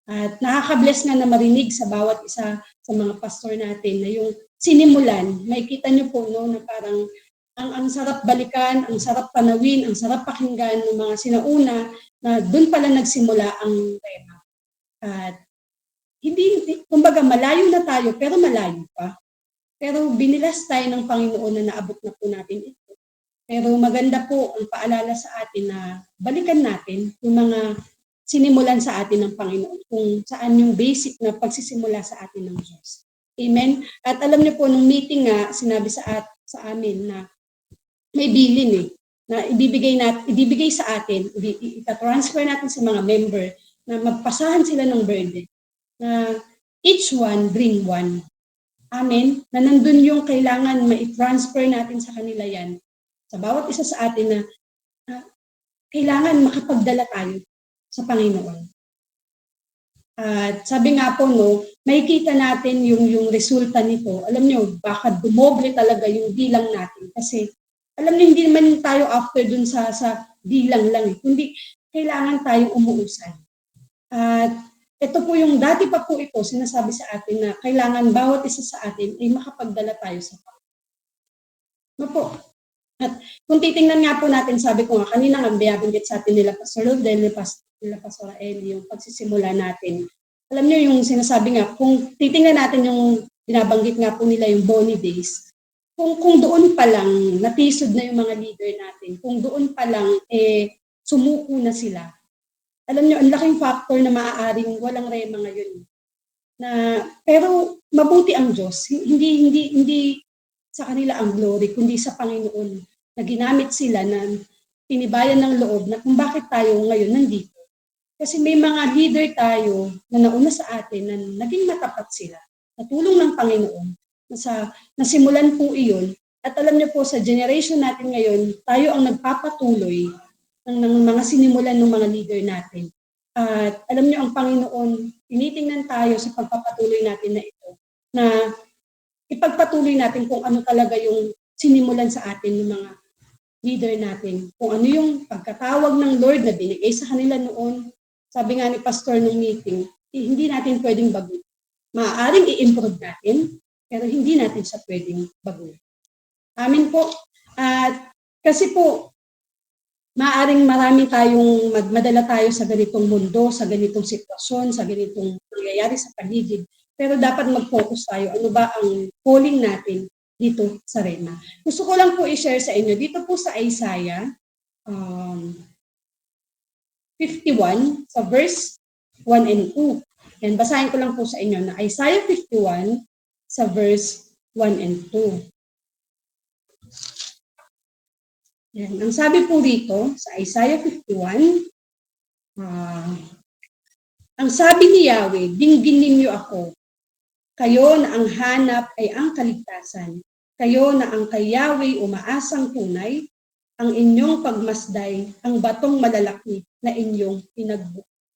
At nakaka-bless nga na marinig sa bawat isa sa mga pastor natin na yung sinimulan, makikita niyo po no, na parang ang sarap balikan, ang sarap panawin, ang sarap pakinggan ng mga sinauna na doon pala nagsimula ang tema. At hindi, kumbaga malayo na tayo, pero malayo pa. Pero binilas tayo ng Panginoon na naabot na po natin ito. Pero maganda po ang paalala sa atin na balikan natin yung mga sinimulan sa atin ng Panginoon, kung saan yung basic na pagsisimula sa atin ng Diyos. Amen? At alam niyo po, nung meeting nga, sinabi sa amin na may bilin na ibibigay sa atin, ita-transfer natin sa mga member na magpasahan sila ng burden, na each one bring one. Amen? Na nandun yung kailangan ma-transfer natin sa kanila yan. Sa bawat isa sa atin na kailangan makapagdala tayo sa Panginoon. At sabi nga po, no, makikita natin yung resulta nito. Alam nyo, baka dumoble talaga yung bilang natin. Kasi, alam nyo, hindi naman tayo after dun sa bilang lang. Kundi, kailangan tayong umuusad. At ito po yung dati pa po ito, sinasabi sa atin na kailangan bawat isa sa atin ay makapagdala tayo sa Panginoon. No po. At kung titingnan nga po natin, sabi ko nga, kanina nga binabanggit sa atin nila Pastor Rodel, nila Pastor Eli, yung pagsisimula natin. Alam niyo yung sinasabi nga, kung titingnan natin yung binabanggit nga po nila yung Bonnie Days, kung doon pa lang natisod na yung mga leader natin, kung doon pa lang sumuko na sila, alam niyo, ang laking factor na maaaring walang rema ngayon. Pero mabuti ang Diyos, hindi sa kanila ang glory, kundi sa Panginoon. na ginamit sila na tinibayan ng loob na kung bakit tayo ngayon nandito. Kasi may mga leader tayo na nauna sa atin na naging matapat sila. Sa tulong ng Panginoon, nasimulan po iyon. At alam niyo po, sa generation natin ngayon, tayo ang nagpapatuloy ng mga sinimulan ng mga leader natin. At alam niyo, ang Panginoon, tinitingnan tayo sa pagpapatuloy natin na ito, na ipagpatuloy natin kung ano talaga yung sinimulan sa atin ng mga leader natin. Kung ano yung pagkatawag ng Lord na binigay sa kanila noon. Sabi nga ni Pastor nung meeting, hindi natin pwedeng baguhin. Maaaring i-improve natin, pero hindi natin siya pwedeng baguhin. Amin po. At kasi po, maaaring marami tayong madala tayo sa ganitong mundo, sa ganitong sitwasyon, sa ganitong nangyayari sa paligid. Pero dapat mag-focus tayo. Ano ba ang calling natin dito sa Rema? Gusto ko lang po i-share sa inyo. Dito po sa Isaiah 51, sa verse 1 and 2. Yan, basahin ko lang po sa inyo na Isaiah 51 sa verse 1 and 2. Yan. Ang sabi po dito sa Isaiah 51, ang sabi ni Yahweh, dinggin ninyo ako. Kayo na ang hanap ay ang kaligtasan. Kayo na ang kay Yahweh umaasang tunay, ang inyong pagmasday, ang batong malalaki na inyong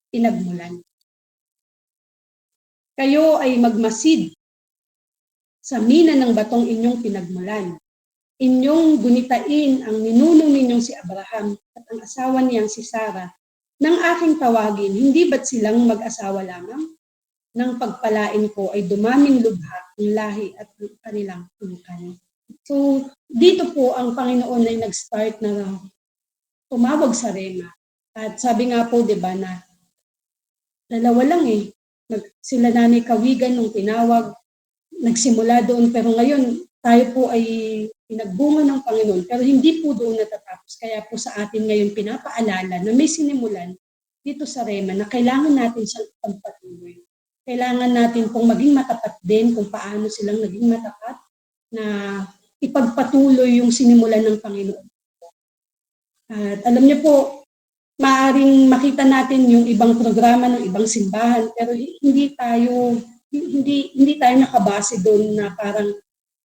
pinagmulan. Kayo ay magmasid sa mina ng batong inyong pinagmulan. Inyong gunitain ang ninuno ninyong si Abraham at ang asawa niyang si Sarah. Nang aking tawagin, hindi ba't silang mag-asawa lamang? Nang pagpalain ko ay dumaming lubha ang lahi at kanilang tungkan. So, dito po ang Panginoon ay nag-start na tumawag sa Rema. At sabi nga po, di ba, na dalawa lang sila Nanay Kawigan nung tinawag, nagsimula doon. Pero ngayon, tayo po ay pinagbunga ng Panginoon. Pero hindi po doon natatapos. Kaya po sa atin ngayon pinapaalala na may sinimulan dito sa Rema na kailangan natin siyang pagpatuloy. Kailangan natin pong maging matapat din kung paano silang naging matapat na ipagpatuloy yung sinimulan ng Panginoon. At alam niyo po, maaaring makita natin yung ibang programa ng ibang simbahan, pero hindi tayo nakabase doon na parang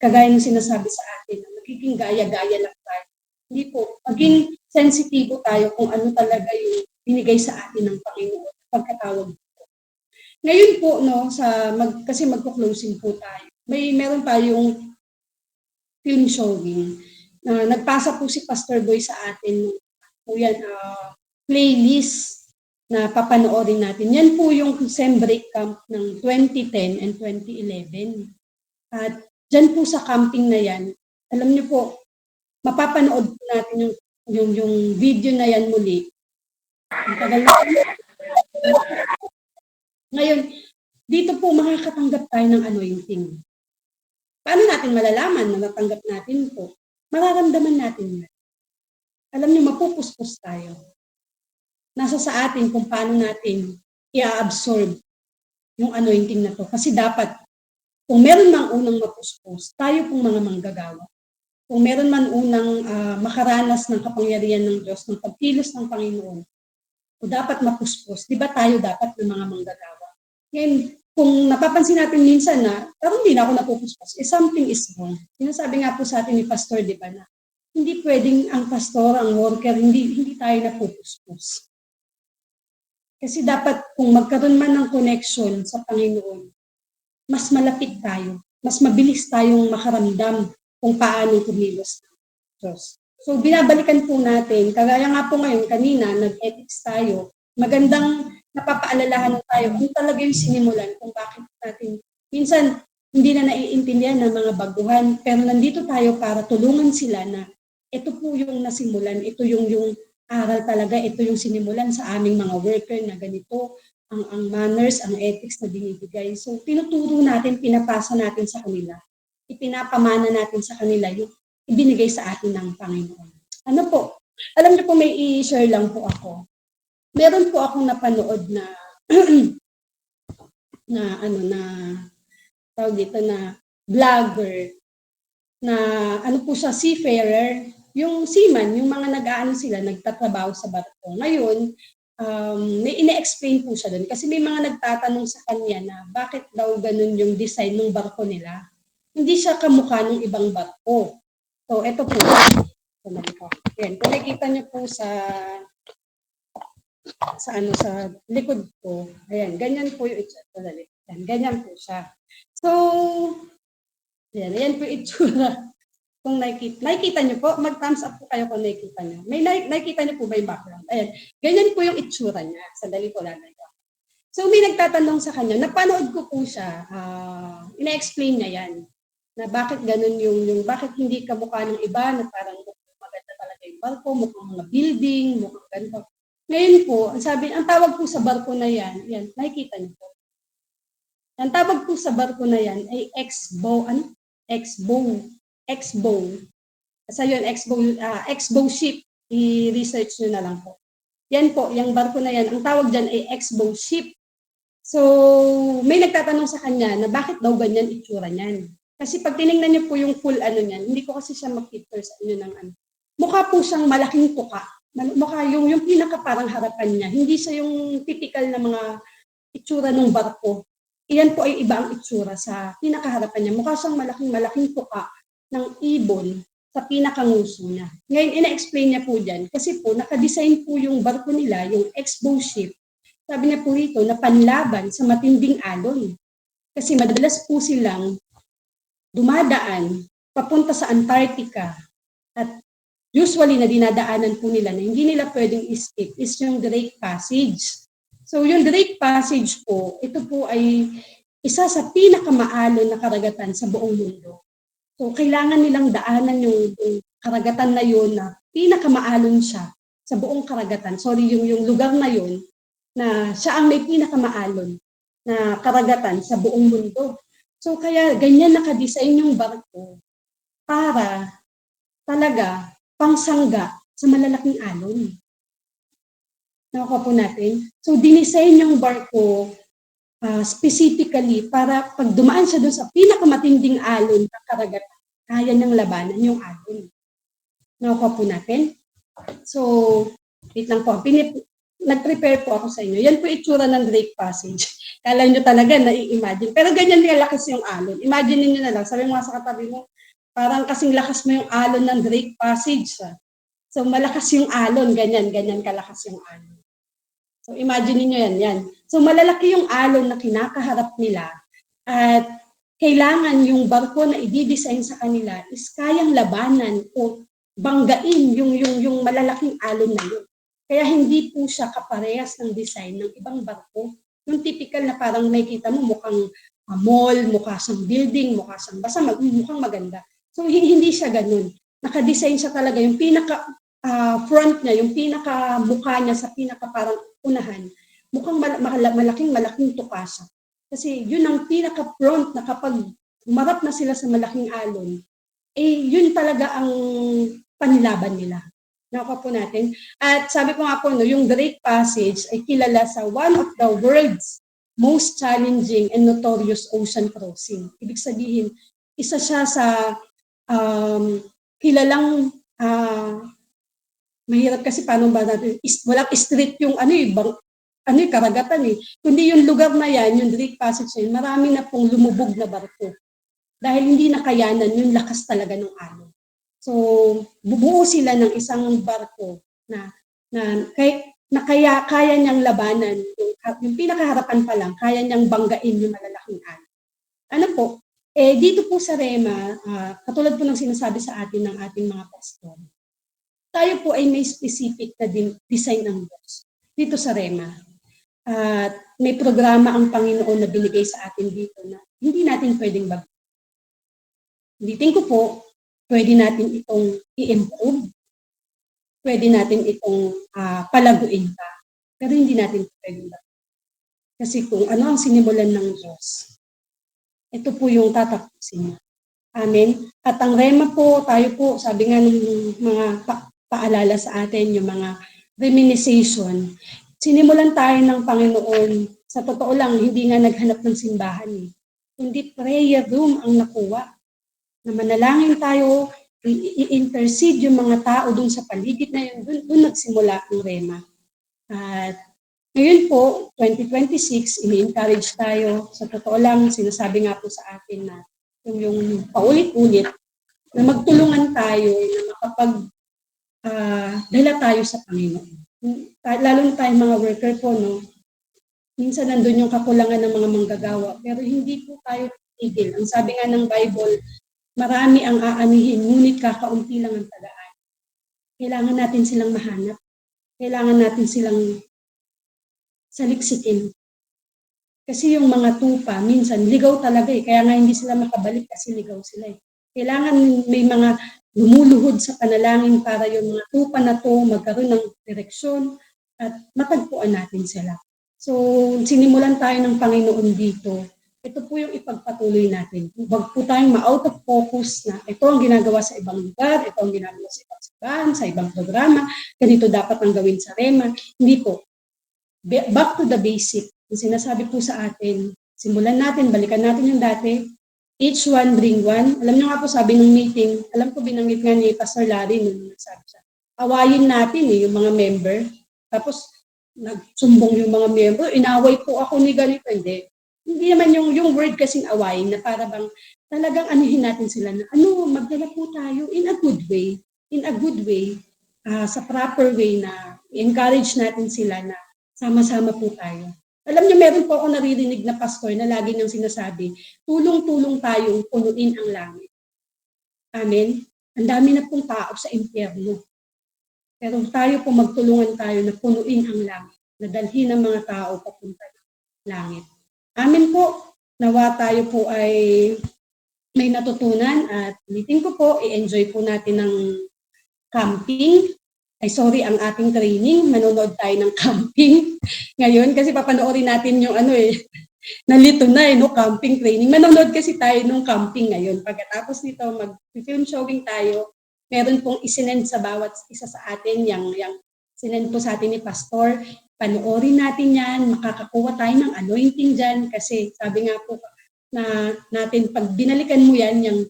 kagaya ng sinasabi sa atin, na magiging gaya-gaya lang tayo. Hindi po, maging sensitibo tayo kung ano talaga yung binigay sa atin ng Panginoon, pagkatawag po. Ngayon po, no, kasi magpo-closing po tayo, meron tayong film showing. Nagpasa po si Pastor Boy sa atin po yan, playlist na papanoorin natin. Yan po yung SEM Break Camp ng 2010 and 2011. At dyan po sa camping na yan, alam niyo po, mapapanood po natin yung video na yan muli. Ngayon, dito po makakatanggap tayo ng anointing. Paano natin malalaman na natanggap natin po? Mararamdaman natin yan. Alam niyo, mapupuspos tayo. Nasa sa atin kung paano natin i-absorb yung anointing na to. Kasi dapat, kung meron mang unang mapuspos, tayo pong mga manggagawa. Kung meron man unang makaranas ng kapangyarihan ng Diyos, ng pagkilos ng Panginoon, o dapat mapuspos, di ba tayo dapat ng mga manggagawa? Ngayon, kung napapansin natin minsan na, parang hindi na ako napupuspos, something is wrong. Sinasabi nga po sa atin ni Pastor, di ba, na hindi pwedeng ang pastor, ang worker, hindi tayo napupuspos. Kasi dapat kung magkaroon man ng connection sa Panginoon, mas malapit tayo, mas mabilis tayong makaramdam kung paano kumilos ng Diyos. So binabalikan po natin, kagaya nga po ngayon, kanina, nag-ethics tayo, magandang napapaalalahan tayo kung talaga yung sinimulan, kung bakit natin, minsan hindi na naiintindihan ng mga baguhan, pero nandito tayo para tulungan sila na ito po yung nasimulan, ito yung aral talaga, ito yung sinimulan sa aming mga worker na ganito, ang manners, ang ethics na binibigay. So tinuturo natin, pinapasa natin sa kanila, ipinapamana natin sa kanila yung ibinigay sa atin ng Panginoon. Ano po? Alam niyo po, may i-share lang po ako. Meron po akong napanood na tawag dito na vlogger na ano po siya, seafarer yung seaman, yung mga nag-aano sila, nagtatrabaho sa barko. Ngayon, may ine-explain po siya doon kasi may mga nagtatanong sa kanya na bakit daw ganun yung design ng barko nila. Hindi siya kamukha ng ibang barko. So, ito po. Yan, kung nakikita niyo po sa likod ko, ayan, ganyan po yung itsura. Yan, ganyan po siya. So, yan po yung itsura. Kung nakikita niyo po, mag-thumbs up po kayo kung nakikita niyo. May nakikita niyo po ba yung background? Ayan, ganyan po yung itsura niya. Sandali po lang. So, may nagtatanong sa kanya, napanood ko po siya, ina-explain niya yan, na bakit ganun yung bakit hindi kamukha ng iba, na parang maganda talaga yung barko, mukhang mga building, mukhang ganito. Ngayon po, ang tawag po sa barko na yan, nakikita niyo po. Ang tawag po sa barko na yan ay X-bow. Kasi yun, X-bow ship. I-research nyo na lang po. Yan po, yung barko na yan, ang tawag dyan ay X-bow ship. So, may nagtatanong sa kanya na bakit daw ganyan itsura niyan. Kasi pag tinignan niyo po yung full niyan, hindi ko kasi siya mag-picture sa inyo ng mukha po siyang malaking tuka. Mukha yung pinaka parang harapan niya. Hindi siya yung typical na mga itsura ng barko. Iyan po ay iba ang itsura sa pinakaharapan niya. Mukha siyang malaking tuka ng ibon sa pinakanguso niya. Ngayon, ina-explain niya po dyan, kasi po, nakadesign po yung barko nila, yung X-bow ship, sabi niya po rito, na panlaban sa matinding alon. Kasi madalas po silang dumadaan papunta sa Antarctica, at usually na dinadaanan po nila na hindi nila pwedeng escape is yung Drake Passage. So yung Drake Passage po, ito po ay isa sa pinakamaalon na karagatan sa buong mundo. So, kailangan nilang daanan yung karagatan na yun na pinakamaalon siya sa buong karagatan. Sorry, yung lugar na yun na siya ang may pinakamaalon na karagatan sa buong mundo. So, kaya ganyan nakadesign yung barko para talaga pangsangga sa malalaking alon. Nakuha po natin. So, dinesign yung barko specifically para pag dumaan siya doon sa pinakamatinding alon ng karagatan, kaya niyang labanan yung alon. Nakuha po natin. So, wait lang po. Nag-prepare po ako sa inyo. Yan po itsura ng Drake Passage. Kala nyo talaga na-i-imagine. Pero ganyan nila lakas yung alon. Imagine niyo na lang. Sabi mo sa katabi mo, parang kasing lakas mo yung alon ng Drake Passage. So, malakas yung alon. Ganyan kalakas yung alon. So, imagine niyo yan. So, malalaki yung alon na kinakaharap nila at kailangan yung barko na i-design sa kanila is kayang labanan o banggain yung malalaking alon na yun. Kaya hindi po siya kaparehas ng design ng ibang barko. Yung typical na parang nakikita mo mukhang mall, mukha siyang building, mukha siyang basta mukhang maganda. So, hindi siya ganun. Nakadesign siya talaga yung pinaka front niya, yung pinaka mukha niya sa pinaka parang unahan, mukhang malaking tuka siya. Kasi yun ang pinaka-front na kapag umarap na sila sa malaking alon, yun talaga ang panlaban nila. Nakuha po natin. At sabi ko nga po, yung Drake Passage ay kilala sa one of the world's most challenging and notorious ocean crossing. Ibig sabihin, isa siya sa kilalang mahirap kasi paano ba natin, walang street yung karagatan kundi yung lugar na yan, yung Drake Passage yun, marami na pong lumubog na barko. Dahil hindi nakayanan yung lakas talaga ng alon. So, bubuo sila ng isang barko na kaya niyang labanan, yung pinakaharapan pa lang, kaya niyang banggain yung malalaking alon. Ano po, dito po sa REMA, katulad po ng sinasabi sa atin ng ating mga pastor, tayo po ay may specific na design ng Diyos dito sa REMA. At may programa ang Panginoon na binigay sa atin dito na hindi natin pwedeng bago. Ulitin ko po, pwede natin itong i-improve, pwede natin itong palaguin pa, pero hindi natin pwedeng bago. Kasi kung ano ang sinimulan ng Diyos, ito po yung tatapusin niya. Amen. At ang REMA po, tayo po, sabi nga ng mga paalala sa atin, yung mga reminiscence. Sinimulan tayo ng Panginoon, sa totoo lang, hindi nga naghanap ng simbahan. Kundi prayer room ang nakuha. Na manalangin tayo, i-intercede yung mga tao dun sa paligid na yun, dun nagsimula ang Rema. At ngayon po, 2026, ini-encourage tayo. Sa totoo lang, sinasabi nga po sa atin na yung paulit-ulit na magtulungan tayo na makapag dala tayo sa Panginoon. Lalo na tayong mga worker po, no? Minsan nandun yung kakulangan ng mga manggagawa, pero hindi po tayo titigil. Ang sabi nga ng Bible, marami ang aanihin, ngunit kakaunti lang ang tagaan. Kailangan natin silang mahanap. Kailangan natin silang saliksikin. Kasi yung mga tupa, minsan, ligaw talaga eh. Kaya nga hindi sila makabalik kasi ligaw sila eh. Kailangan may mga lumuluhod sa panalangin para yung mga tupa na to magkaroon ng direksyon at matagpuan natin sila. So, sinimulan tayo ng Panginoon dito. Ito po yung ipagpatuloy natin. Huwag po tayong ma-out of focus na ito ang ginagawa sa ibang lugar, ito ang ginagawa sa ibang simbahan, sa ibang programa, ganito dapat ang gawin sa Rema. Hindi po. Back to the basic. Yung sinasabi po sa atin, simulan natin, balikan natin yung dati, each one bring one. Alam niyo nga po, sabi ng meeting, alam ko binanggit nga ni Pastor Larry nung nagsabi siya, awayin natin yung mga member. Tapos, nagsumbong yung mga member, inaway po ako ni ganito. Hindi naman yung word kasing awayin na para bang talagang anuhin natin sila na magdala po tayo in a good way. In a good way, sa proper way na encourage natin sila na sama-sama po tayo. Alam niyo, meron po ako naririnig na pastor na lagi nang sinasabi, tulong-tulong tayong punuin ang langit. Amen? Ang dami na pong tao sa impyerno. Pero tayo po magtulungan tayo na punuin ang langit, na dalhin ang mga tao papunta ng langit. Amen po. Nawa tayo po ay may natutunan at ulitin ko po, i-enjoy po natin ng camping. Ang ating training, manonood tayo ng camping ngayon kasi papanoorin natin yung nalito na camping training. Manonood kasi tayo ng camping ngayon. Pagkatapos nito, mag-film showing tayo. Meron pong isinend sa bawat isa sa atin, yung sinend po sa atin ni Pastor. Panoorin natin yan, makakakuha tayo ng anointing dyan kasi sabi nga po na natin, pag binalikan mo yan, yung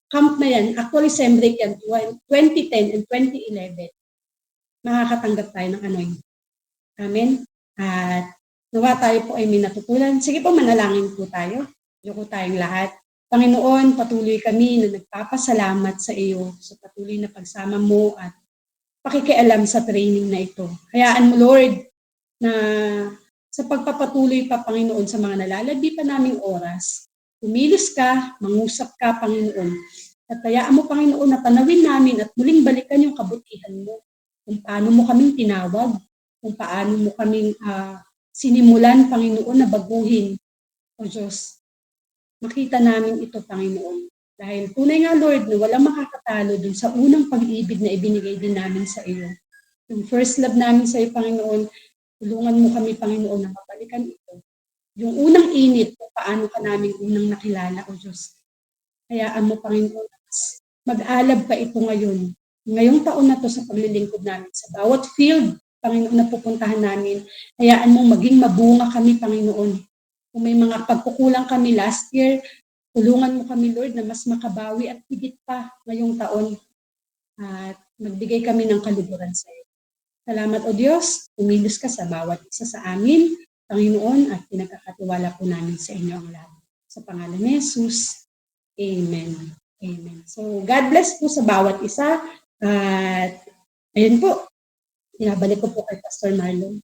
camp na yan, actually sembrek yan, 2010 and 2011, makakatanggap tayo ng anointing. Amen? At nawa tayo po ay may natutunan. Sige po, manalangin po tayo. Yoko tayong lahat. Panginoon, patuloy kami na nagpapasalamat sa iyo sa patuloy na pagsama mo at pakikialam sa training na ito. Hayaan mo, Lord, na sa pagpapatuloy pa, Panginoon, sa mga nalalagdi pa naming oras, umilos ka, mangusap ka, Panginoon. At hayaan mo, Panginoon, na panawin namin at muling balikan yung kabutihan mo. Kung paano mo kaming tinawag, kung paano mo kaming sinimulan, Panginoon, na baguhin. O Diyos, makita namin ito, Panginoon. Dahil tunay nga, Lord, na walang makakatalo dun sa unang pag-ibig na ibinigay din namin sa iyo. Yung first love namin sa iyo, Panginoon, tulungan mo kami, Panginoon, na mabalikan ito. Yung unang init, kung paano ka namin unang nakilala, O Diyos. Hayaan mo, Panginoon, mag-alab pa ito ngayon. Ngayong taon na to sa paglilingkod namin sa bawat field, Panginoon, na pupuntahan namin. Hayaan mo maging mabunga kami, Panginoon. Kung may mga pagkukulang kami last year, tulungan mo kami, Lord, na mas makabawi at higit pa ngayong taon. At magbigay kami ng kaluguran sa iyo. Salamat, O Diyos. Umilos ka sa bawat isa sa amin, Panginoon, at pinagkakatiwala po namin sa inyo ang lahat. Sa pangalan ni Jesus. Amen. Amen. So, God bless po sa bawat isa. At ayun po, pinabalik ko po kay Pastor Marlon.